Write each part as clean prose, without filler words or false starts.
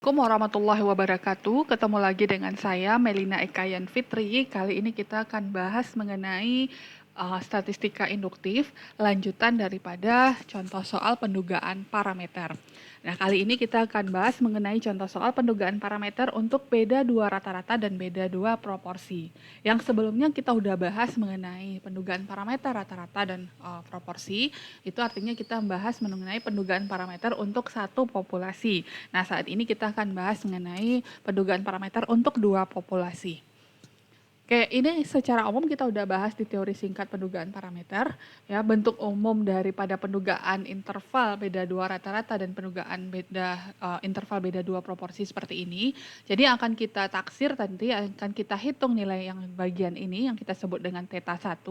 Assalamualaikum warahmatullahi wabarakatuh. Ketemu lagi dengan saya Melina Ekayan Fitri. Kali ini kita akan bahas mengenai statistika induktif, lanjutan daripada contoh soal pendugaan parameter. Nah, kali ini kita akan bahas mengenai contoh soal pendugaan parameter untuk beda dua rata-rata dan beda dua proporsi. Yang sebelumnya kita udah bahas mengenai pendugaan parameter rata-rata dan proporsi. Itu artinya kita membahas mengenai pendugaan parameter untuk satu populasi. Nah, saat ini kita akan bahas mengenai pendugaan parameter untuk dua populasi. Oke, ini secara umum kita udah bahas di teori singkat pendugaan parameter, ya, bentuk umum daripada pendugaan interval beda dua rata-rata dan pendugaan interval beda dua proporsi seperti ini. Jadi akan kita taksir nanti akan kita hitung nilai yang bagian ini yang kita sebut dengan theta 1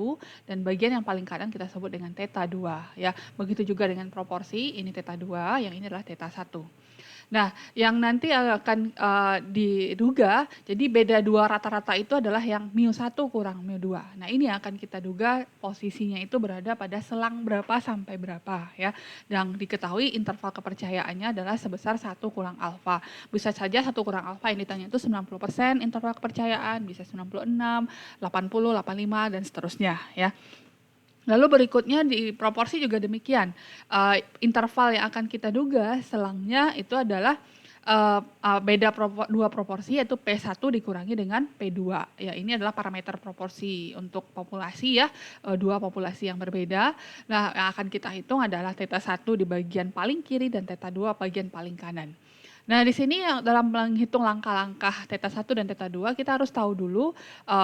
dan bagian yang paling kanan kita sebut dengan theta 2, ya. Begitu juga dengan proporsi, ini theta 2, yang ini adalah theta 1. Nah, yang nanti akan diduga, jadi beda dua rata-rata itu adalah yang mu1 kurang mu2. Nah, ini akan kita duga posisinya itu berada pada selang berapa sampai berapa, ya. Dan diketahui interval kepercayaannya adalah sebesar 1 kurang alfa. Bisa saja 1 kurang alfa yang ditanya itu 90% interval kepercayaan, bisa 96, 80, 85 dan seterusnya, ya. Lalu berikutnya di proporsi juga demikian, interval yang akan kita duga selangnya itu adalah beda dua proporsi yaitu P1 dikurangi dengan P2. Ya, ini adalah parameter proporsi untuk populasi, ya, dua populasi yang berbeda. Nah, yang akan kita hitung adalah theta 1 di bagian paling kiri dan theta 2 bagian paling kanan. Nah, di sini yang dalam menghitung langkah-langkah theta 1 dan theta 2 kita harus tahu dulu,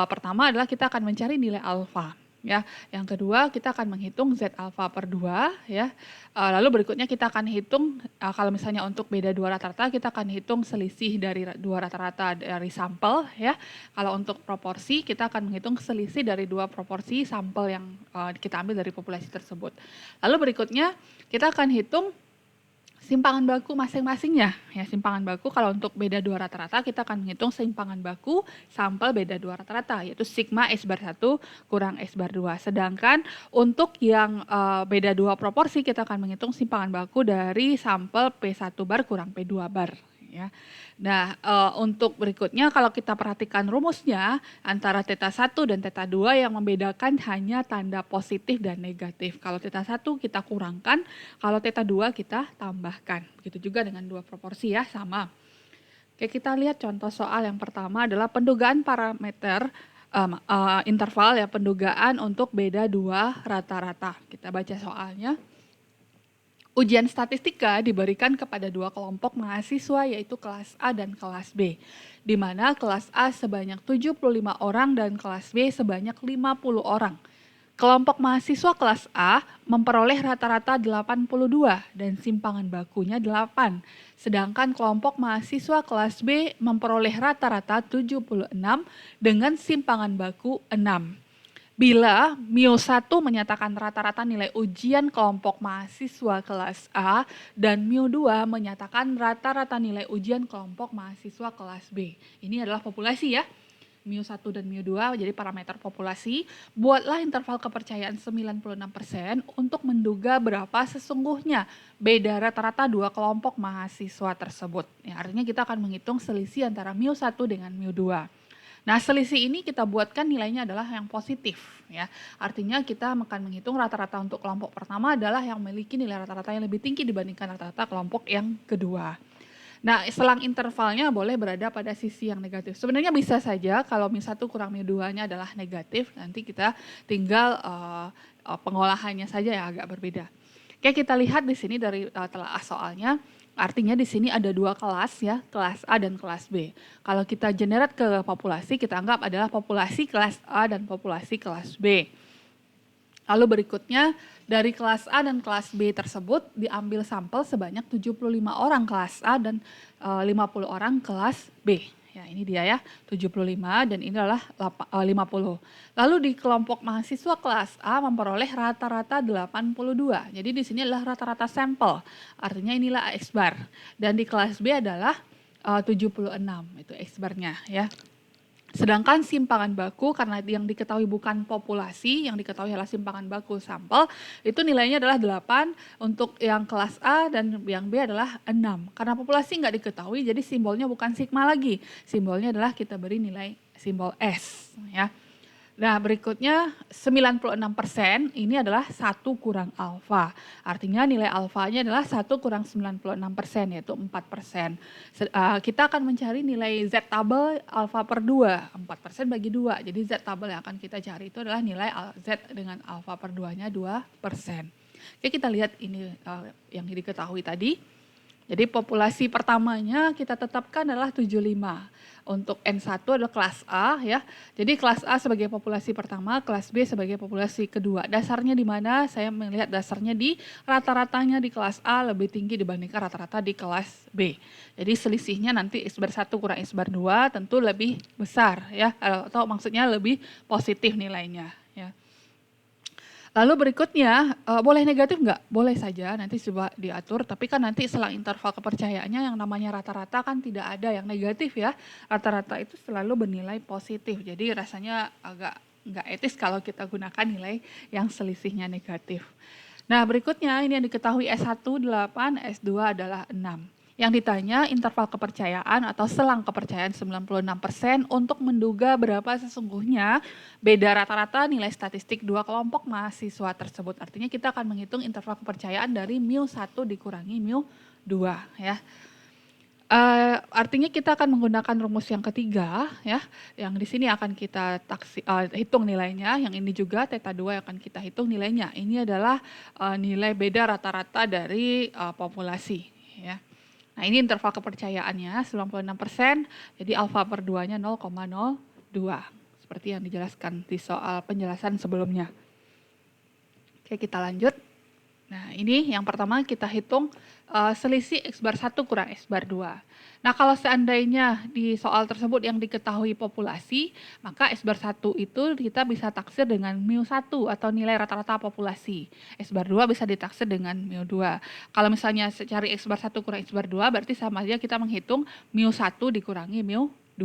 pertama adalah kita akan mencari nilai alfa, ya. Yang kedua kita akan menghitung Z alfa per 2, ya. Lalu berikutnya kita akan hitung, kalau misalnya untuk beda dua rata-rata kita akan hitung selisih dari dua rata-rata dari sampel, ya. Kalau untuk proporsi kita akan menghitung selisih dari dua proporsi sampel yang kita ambil dari populasi tersebut. Lalu berikutnya kita akan hitung simpangan baku masing-masingnya, ya. Simpangan baku kalau untuk beda dua rata-rata kita akan menghitung simpangan baku sampel beda dua rata-rata, yaitu sigma S bar 1 kurang S bar 2. Sedangkan untuk yang beda dua proporsi kita akan menghitung simpangan baku dari sampel P1 bar kurang P2 bar, ya. Nah, untuk berikutnya kalau kita perhatikan rumusnya antara theta 1 dan theta 2 yang membedakan hanya tanda positif dan negatif. Kalau theta 1 kita kurangkan, kalau theta 2 kita tambahkan. Begitu juga dengan dua proporsi, ya, sama. Oke, kita lihat contoh soal yang pertama adalah pendugaan parameter interval, ya, pendugaan untuk beda dua rata-rata. Kita baca soalnya. Ujian statistika diberikan kepada dua kelompok mahasiswa yaitu kelas A dan kelas B, di mana kelas A sebanyak 75 orang dan kelas B sebanyak 50 orang. Kelompok mahasiswa kelas A memperoleh rata-rata 82 dan simpangan bakunya 8, sedangkan kelompok mahasiswa kelas B memperoleh rata-rata 76 dengan simpangan baku 6. Bila mu1 menyatakan rata-rata nilai ujian kelompok mahasiswa kelas A dan mu2 menyatakan rata-rata nilai ujian kelompok mahasiswa kelas B. Ini adalah populasi, ya. mu1 dan mu2 jadi parameter populasi. Buatlah interval kepercayaan 96% untuk menduga berapa sesungguhnya beda rata-rata dua kelompok mahasiswa tersebut. Ya, artinya kita akan menghitung selisih antara mu1 dengan mu2. Nah, selisih ini kita buatkan nilainya adalah yang positif, ya. Artinya kita akan menghitung rata-rata untuk kelompok pertama adalah yang memiliki nilai rata-rata yang lebih tinggi dibandingkan rata-rata kelompok yang kedua. Nah, selang intervalnya boleh berada pada sisi yang negatif. Sebenarnya bisa saja kalau mu1 kurang mu2-nya adalah negatif, nanti kita tinggal pengolahannya saja yang agak berbeda. Oke, kita lihat di sini dari telaah soalnya. Artinya di sini ada dua kelas, ya, kelas A dan kelas B. Kalau kita generate ke populasi, kita anggap adalah populasi kelas A dan populasi kelas B. Lalu berikutnya dari kelas A dan kelas B tersebut diambil sampel sebanyak 75 orang kelas A dan 50 orang kelas B. Ya, ini dia, ya, 75 dan ini adalah 50. Lalu di kelompok mahasiswa kelas A memperoleh rata-rata 82. Jadi di sini adalah rata-rata sampel. Artinya inilah X bar. Dan di kelas B adalah 76, itu X barnya, ya. Sedangkan simpangan baku karena yang diketahui bukan populasi, yang diketahui adalah simpangan baku sampel, itu nilainya adalah 8 untuk yang kelas A dan yang B adalah 6. Karena populasi nggak diketahui jadi simbolnya bukan sigma lagi. Simbolnya adalah kita beri nilai simbol S ya. Nah, berikutnya 96% ini adalah 1 kurang alfa. Artinya nilai alfanya adalah 1 kurang 96%, yaitu 4%. Kita akan mencari nilai Z tabel alfa per 2, 4% bagi 2. Jadi Z tabel yang akan kita cari itu adalah nilai Z dengan alfa per 2-nya 2%. Oke, kita lihat ini yang diketahui tadi. Jadi populasi pertamanya kita tetapkan adalah 75. Untuk N1 adalah kelas A ya. Jadi kelas A sebagai populasi pertama, kelas B sebagai populasi kedua. Dasarnya di mana? Saya melihat dasarnya di rata-ratanya di kelas A lebih tinggi dibandingkan rata-rata di kelas B. Jadi selisihnya nanti X bar 1 kurang X bar 2 tentu lebih besar ya. Atau maksudnya lebih positif nilainya ya. Lalu berikutnya, boleh negatif nggak? Boleh saja, nanti coba diatur, tapi kan nanti selang interval kepercayaannya yang namanya rata-rata kan tidak ada yang negatif ya. Rata-rata itu selalu bernilai positif, jadi rasanya agak nggak etis kalau kita gunakan nilai yang selisihnya negatif. Nah berikutnya ini yang diketahui S1 8, S2 adalah 6. Yang ditanya interval kepercayaan atau selang kepercayaan 96% untuk menduga berapa sesungguhnya beda rata-rata nilai statistik dua kelompok mahasiswa tersebut. Artinya kita akan menghitung interval kepercayaan dari mu1 dikurangi mu2 ya. Artinya kita akan menggunakan rumus yang ketiga ya, yang di sini akan kita hitung nilainya, yang ini juga θ2 akan kita hitung nilainya. Ini adalah nilai beda rata-rata dari populasi ya. Nah ini interval kepercayaannya 96%, jadi alfa per 2-nya 0,02. Seperti yang dijelaskan di soal penjelasan sebelumnya. Oke kita lanjut. Nah ini yang pertama kita hitung selisih X bar 1 kurang X bar 2. Nah kalau seandainya di soal tersebut yang diketahui populasi, maka X bar 1 itu kita bisa taksir dengan mu1 atau nilai rata-rata populasi. X bar 2 bisa ditaksir dengan mu2. Kalau misalnya cari X bar 1 kurang X bar 2 berarti sama aja kita menghitung mu1 dikurangi mu2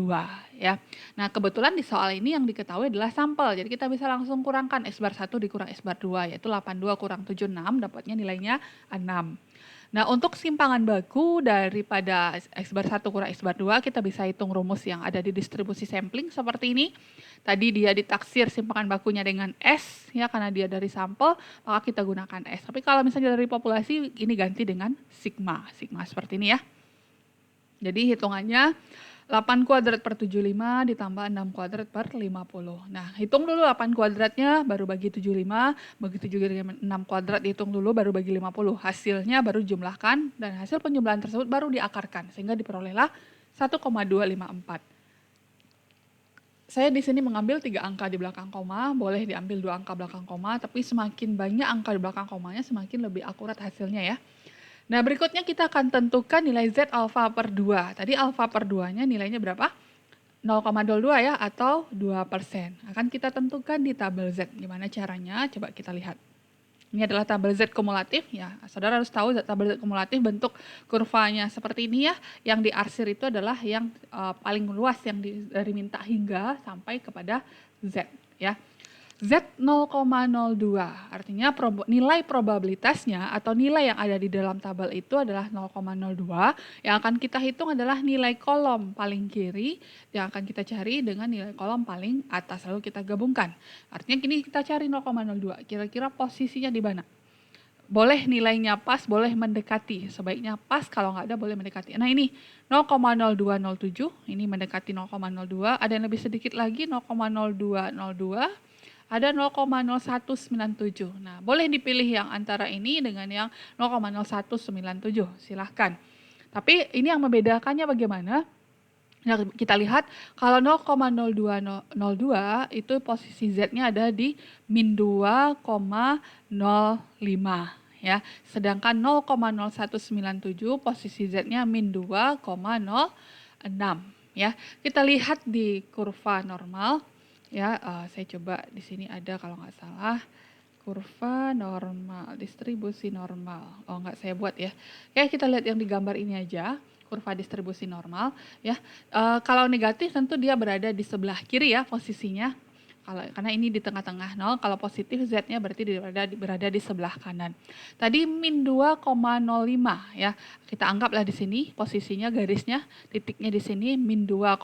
ya. Nah kebetulan di soal ini yang diketahui adalah sampel, jadi kita bisa langsung kurangkan X bar 1 dikurang X bar 2 yaitu 82 kurang 76 dapatnya nilainya 6. Nah untuk simpangan baku daripada X bar 1 kurang X bar 2 kita bisa hitung rumus yang ada di distribusi sampling seperti ini. Tadi dia ditaksir simpangan bakunya dengan S ya karena dia dari sampel maka kita gunakan S. Tapi kalau misalnya dari populasi ini ganti dengan sigma seperti ini ya. Jadi hitungannya 8 kuadrat per 75 ditambah 6 kuadrat per 50. Nah, hitung dulu 8 kuadratnya baru bagi 75, begitu juga dengan 6 kuadrat dihitung dulu baru bagi 50. Hasilnya baru jumlahkan dan hasil penjumlahan tersebut baru diakarkan sehingga diperolehlah 1,254. Saya di sini mengambil 3 angka di belakang koma, boleh diambil 2 angka belakang koma, tapi semakin banyak angka di belakang komanya semakin lebih akurat hasilnya ya. Nah berikutnya kita akan tentukan nilai Z alfa per 2. Tadi alfa per 2-nya nilainya berapa? 0,02 ya atau 2%. Akan kita tentukan di tabel Z. Gimana caranya? Coba kita lihat. Ini adalah tabel Z kumulatif ya. Saudara harus tahu tabel Z kumulatif bentuk kurvanya seperti ini ya. Yang diarsir itu adalah yang paling luas yang dari minta hingga sampai kepada Z ya. Z 0,02 artinya nilai probabilitasnya atau nilai yang ada di dalam tabel itu adalah 0,02. Yang akan kita hitung adalah nilai kolom paling kiri yang akan kita cari dengan nilai kolom paling atas lalu kita gabungkan. Artinya kini kita cari 0,02 kira-kira posisinya di mana. Boleh nilainya pas, boleh mendekati. Sebaiknya pas, kalau nggak ada boleh mendekati. Nah ini 0,0207, ini mendekati 0,02. Ada yang lebih sedikit lagi 0,0202. Ada 0,0197. Nah, boleh dipilih yang antara ini dengan yang 0,0197. Silahkan. Tapi ini yang membedakannya bagaimana? Nah, kita lihat kalau 0,0202 itu posisi Z-nya ada di min 2,05 ya. Sedangkan 0,0197 posisi Z-nya min 2,06 ya. Kita lihat di kurva normal. Ya, saya coba di sini ada kalau nggak salah kurva normal, distribusi normal. Oh nggak saya buat ya. Oke kita lihat yang di gambar ini aja. kurva distribusi normal ya. Kalau negatif tentu dia berada di sebelah kiri ya posisinya. Karena ini di tengah-tengah 0, kalau positif Z-nya berarti berada di sebelah kanan. Tadi min 2,05 ya. Kita anggaplah di sini posisinya garisnya, titiknya di sini min 2,05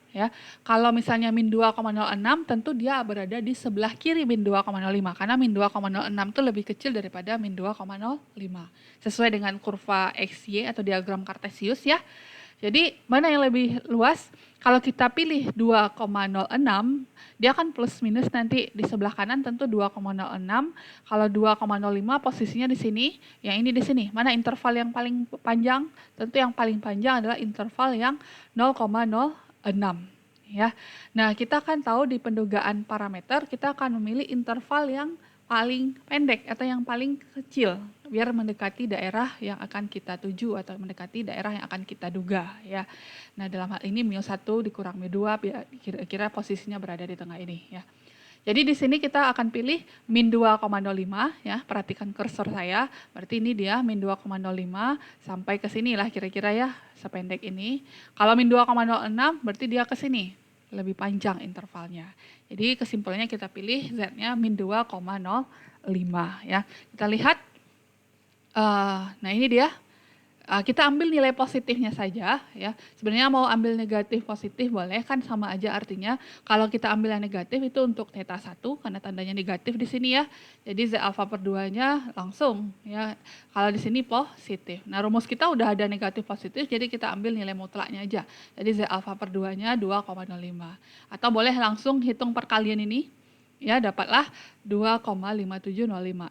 ya. Kalau misalnya min 2,06 tentu dia berada di sebelah kiri min 2,05 karena min 2,06 itu lebih kecil daripada min 2,05. Sesuai dengan kurva XY atau diagram Kartesius ya. Jadi mana yang lebih luas? Kalau kita pilih 2,06, dia kan plus minus nanti di sebelah kanan tentu 2,06. Kalau 2,05 posisinya di sini, yang ini di sini. Mana interval yang paling panjang? Tentu yang paling panjang adalah interval yang 0,06. Ya. Nah, kita kan tahu di pendugaan parameter kita akan memilih interval yang paling pendek atau yang paling kecil biar mendekati daerah yang akan kita tuju atau mendekati daerah yang akan kita duga ya. Nah, dalam hal ini μ1 dikurang μ2 kira-kira posisinya berada di tengah ini ya. Jadi di sini kita akan pilih min 2,05 ya. Perhatikan kursor saya. Berarti ini dia min 2,05 sampai ke sini lah kira-kira ya, sependek ini. Kalau min 2,06 berarti dia ke sini. Lebih panjang intervalnya. Jadi kesimpulannya kita pilih Z-nya min 2,05 ya. Kita lihat, nah ini dia. Kita ambil nilai positifnya saja ya. Sebenarnya mau ambil negatif positif boleh kan sama aja artinya. Kalau kita ambil yang negatif itu untuk theta 1 karena tandanya negatif di sini ya. Jadi Z alfa per 2-nya langsung ya. Kalau di sini positif. Nah, rumus kita udah ada negatif positif jadi kita ambil nilai mutlaknya aja. Jadi Z alfa per 2-nya 2,05. Atau boleh langsung hitung perkalian ini. Ya, dapatlah 2,5705.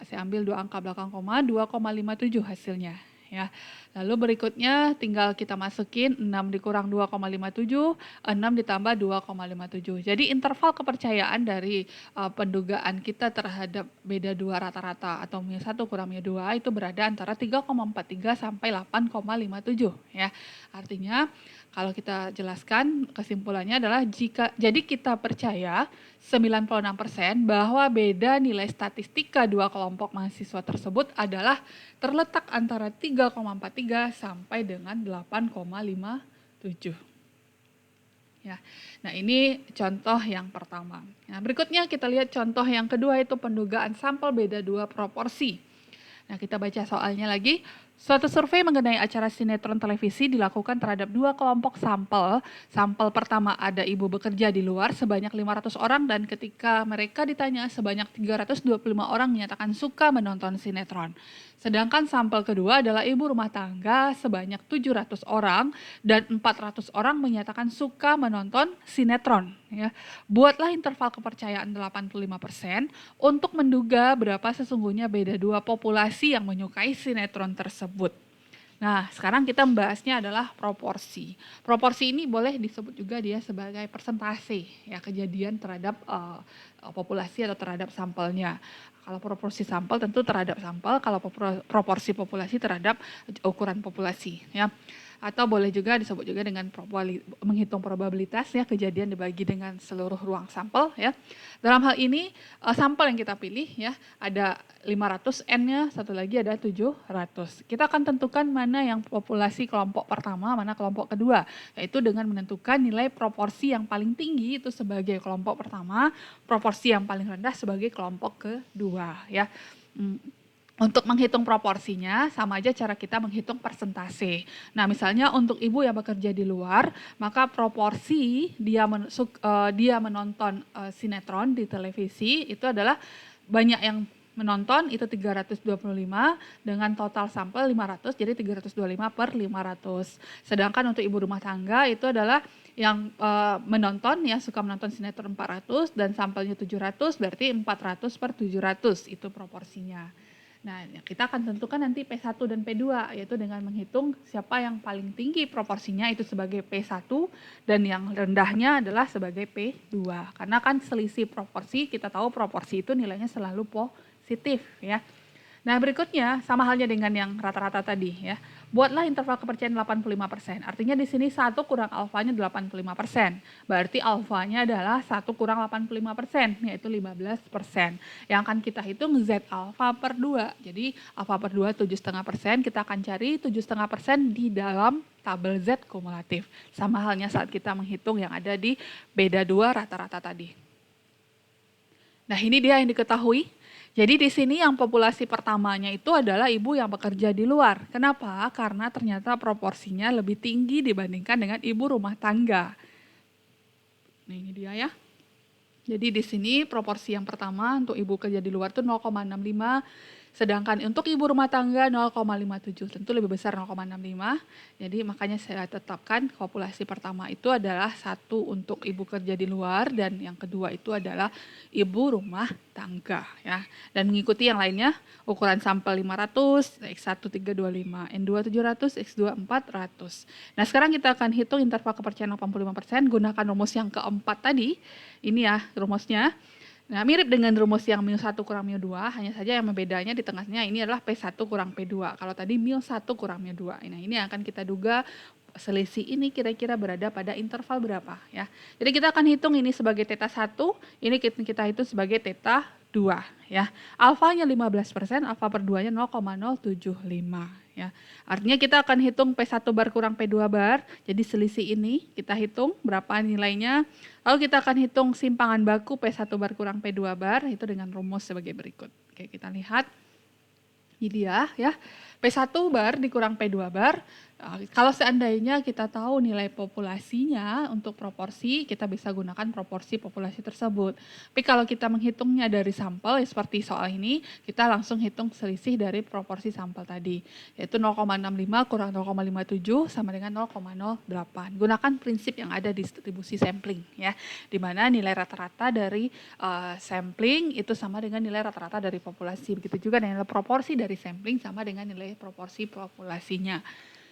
Saya ambil dua angka belakang koma, 2,57 hasilnya ya. Lalu berikutnya tinggal kita masukin 6 dikurang 2,57, 6 ditambah 2,57. Jadi interval kepercayaan dari pendugaan kita terhadap beda dua rata-rata atau μ1 kurang μ2 itu berada antara 3,43 sampai 8,57 ya. Artinya kalau kita jelaskan kesimpulannya adalah jadi kita percaya 96% bahwa beda nilai statistika dua kelompok mahasiswa tersebut adalah terletak antara 3,43 sampai dengan 8,57. Ya. Nah, ini contoh yang pertama. Nah, berikutnya kita lihat contoh yang kedua itu pendugaan sampel beda dua proporsi. Nah, kita baca soalnya lagi. Suatu survei mengenai acara sinetron televisi dilakukan terhadap dua kelompok sampel. Sampel pertama ada ibu bekerja di luar sebanyak 500 orang dan ketika mereka ditanya sebanyak 325 orang menyatakan suka menonton sinetron. Sedangkan sampel kedua adalah ibu rumah tangga sebanyak 700 orang dan 400 orang menyatakan suka menonton sinetron. Ya. Buatlah interval kepercayaan 85% untuk menduga berapa sesungguhnya beda dua populasi yang menyukai sinetron tersebut. Nah, sekarang kita membahasnya adalah proporsi. Proporsi ini boleh disebut juga dia sebagai persentase ya kejadian terhadap populasi atau terhadap sampelnya. Kalau proporsi sampel tentu terhadap sampel, kalau proporsi populasi terhadap ukuran populasi ya. Atau boleh juga disebut juga dengan menghitung probabilitas ya kejadian dibagi dengan seluruh ruang sampel ya. Dalam hal ini sampel yang kita pilih ya ada 500 N-nya, satu lagi ada 700. Kita akan tentukan mana yang populasi kelompok pertama, mana kelompok kedua, yaitu dengan menentukan nilai proporsi yang paling tinggi itu sebagai kelompok pertama, proporsi yang paling rendah sebagai kelompok kedua ya. Untuk menghitung proporsinya sama aja cara kita menghitung persentase. Nah, misalnya untuk ibu yang bekerja di luar, maka proporsi dia menonton sinetron di televisi itu adalah banyak yang menonton itu 325 dengan total sampel 500 jadi 325 per 500. Sedangkan untuk ibu rumah tangga itu adalah yang menonton ya suka menonton sinetron 400 dan sampelnya 700 berarti 400 per 700 itu proporsinya. Nah, kita akan tentukan nanti P1 dan P2 yaitu dengan menghitung siapa yang paling tinggi proporsinya itu sebagai P1 dan yang rendahnya adalah sebagai P2. Karena kan selisih proporsi, kita tahu proporsi itu nilainya selalu positif ya. Nah, berikutnya sama halnya dengan yang rata-rata tadi ya. Buatlah interval kepercayaan 85%. Artinya di sini 1 kurang alfanya 85%. Berarti alfanya adalah 1 kurang 85%, yaitu 15%. Yang akan kita hitung Z alfa per 2. Jadi alfa per 2 7,5%, kita akan cari 7,5% di dalam tabel Z kumulatif. Sama halnya saat kita menghitung yang ada di beda 2 rata-rata tadi. Nah, ini dia yang diketahui. Jadi di sini yang populasi pertamanya itu adalah ibu yang bekerja di luar. Kenapa? Karena ternyata proporsinya lebih tinggi dibandingkan dengan ibu rumah tangga. Nah, ini dia ya. Jadi di sini proporsi yang pertama untuk ibu kerja di luar itu 0,65, sedangkan untuk ibu rumah tangga 0,57, tentu lebih besar 0,65. Jadi makanya saya tetapkan populasi pertama itu adalah 1 untuk ibu kerja di luar dan yang kedua itu adalah ibu rumah tangga ya. Dan mengikuti yang lainnya, ukuran sampel 500, X1 325, N2 700, X2 400. Nah, sekarang kita akan hitung interval kepercayaan 85%, gunakan rumus yang keempat tadi. Ini ya rumusnya. Nah, mirip dengan rumus yang mu1 kurang mu2, hanya saja yang membedanya di tengahnya ini adalah P1 kurang P2. Kalau tadi mu1 kurang mu2. Nah, ini akan kita duga selisih ini kira-kira berada pada interval berapa ya. Jadi kita akan hitung ini sebagai θ 1, ini kita hitung sebagai θ 2 ya. Alfanya 15%, alfa per 2-nya 0,075 ya. Artinya kita akan hitung P1 bar kurang P2 bar. Jadi selisih ini kita hitung berapa nilainya. Lalu kita akan hitung simpangan baku P1 bar kurang P2 bar itu dengan rumus sebagai berikut. Oke, kita lihat. Ini dia ya. P1 bar dikurang P2 bar. Kalau seandainya kita tahu nilai populasinya untuk proporsi, kita bisa gunakan proporsi populasi tersebut. Tapi kalau kita menghitungnya dari sampel, seperti soal ini, kita langsung hitung selisih dari proporsi sampel tadi, yaitu 0,65 kurang 0,57 sama dengan 0,08. Gunakan prinsip yang ada di distribusi sampling, ya, di mana nilai rata-rata dari sampling itu sama dengan nilai rata-rata dari populasi. Begitu juga nilai proporsi dari sampling sama dengan nilai proporsi populasinya.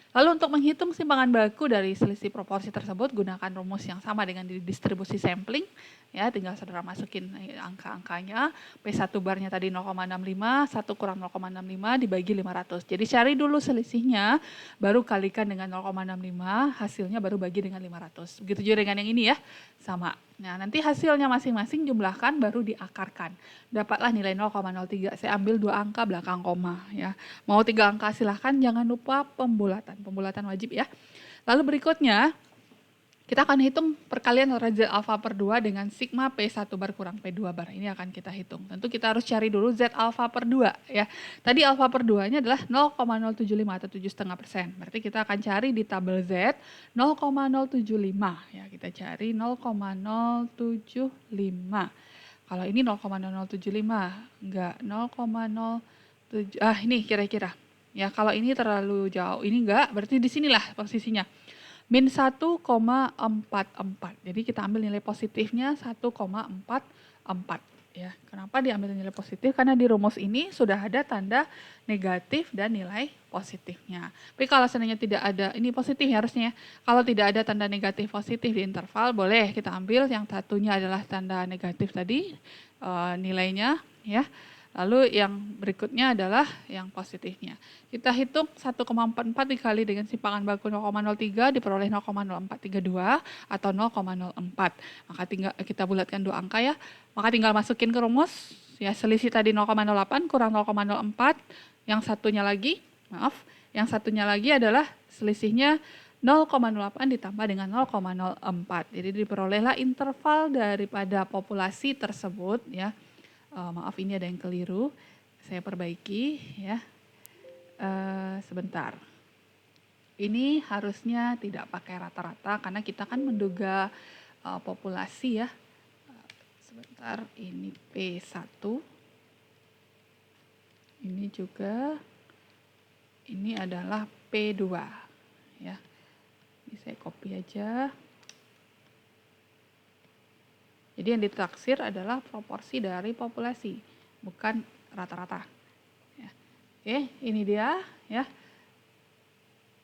Lalu untuk menghitung simpangan baku dari selisih proporsi tersebut, gunakan rumus yang sama dengan di distribusi sampling. Ya, tinggal saudara masukin angka-angkanya. P1 barnya tadi 0,65, 1 kurang 0,65 dibagi 500. Jadi cari dulu selisihnya, baru kalikan dengan 0,65, hasilnya baru bagi dengan 500. Begitu juga dengan yang ini ya, sama. Nah, nanti hasilnya masing-masing jumlahkan baru diakarkan. Dapatlah nilai 0,03. Saya ambil 2 angka belakang koma ya. Mau 3 angka silahkan, jangan lupa pembulatan. Pembulatan wajib ya. Lalu berikutnya kita akan hitung perkalian Z alfa per 2 dengan sigma P1 bar kurang P2 bar. Ini akan kita hitung. Tentu kita harus cari dulu Z alfa per 2 ya. Tadi alfa per 2-nya adalah 0,075 atau 7,5%. Berarti kita akan cari di tabel Z 0,075 ya. Kita cari 0,075. Kalau ini 0,0075, enggak 0,07. Ini kira-kira. Ya, kalau ini terlalu jauh, ini enggak, berarti di sinilah posisinya. Min 1,44. Jadi kita ambil nilai positifnya 1,44 ya. Kenapa diambil nilai positif? Karena di rumus ini sudah ada tanda negatif dan nilai positifnya. Tapi kalau seandainya tidak ada, ini positif ya harusnya. Kalau tidak ada tanda negatif positif di interval, boleh kita ambil yang satunya adalah tanda negatif tadi nilainya ya. Lalu yang berikutnya adalah yang positifnya. Kita hitung 1,44 dikali dengan simpangan baku 0,03 diperoleh 0,0432 atau 0,04. Maka tinggal kita bulatkan 2 angka ya. Maka tinggal masukin ke rumus. Ya, selisih tadi 0,08 kurang 0,04. Yang satunya lagi adalah selisihnya 0,08 ditambah dengan 0,04. Jadi diperolehlah interval daripada populasi tersebut ya. Maaf, ini ada yang keliru, saya perbaiki ya. Sebentar, ini harusnya tidak pakai rata-rata karena kita kan menduga populasi ya. Sebentar, ini P1, ini juga, ini adalah P2 ya. Ini saya copy aja. Jadi yang ditaksir adalah proporsi dari populasi, bukan rata-rata. Ya. Oke, ini dia ya.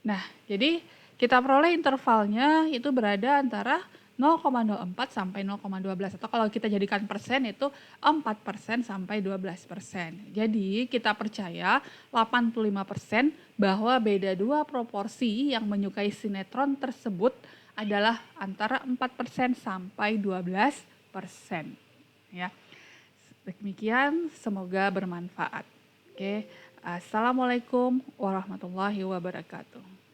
Nah, jadi kita peroleh intervalnya itu berada antara 0,04 sampai 0,12 atau kalau kita jadikan persen itu 4% sampai 12%. Jadi kita percaya 85% bahwa beda dua proporsi yang menyukai sinetron tersebut adalah antara 4% sampai 12%. Ya. Demikian, semoga bermanfaat. Oke. Assalamualaikum warahmatullahi wabarakatuh.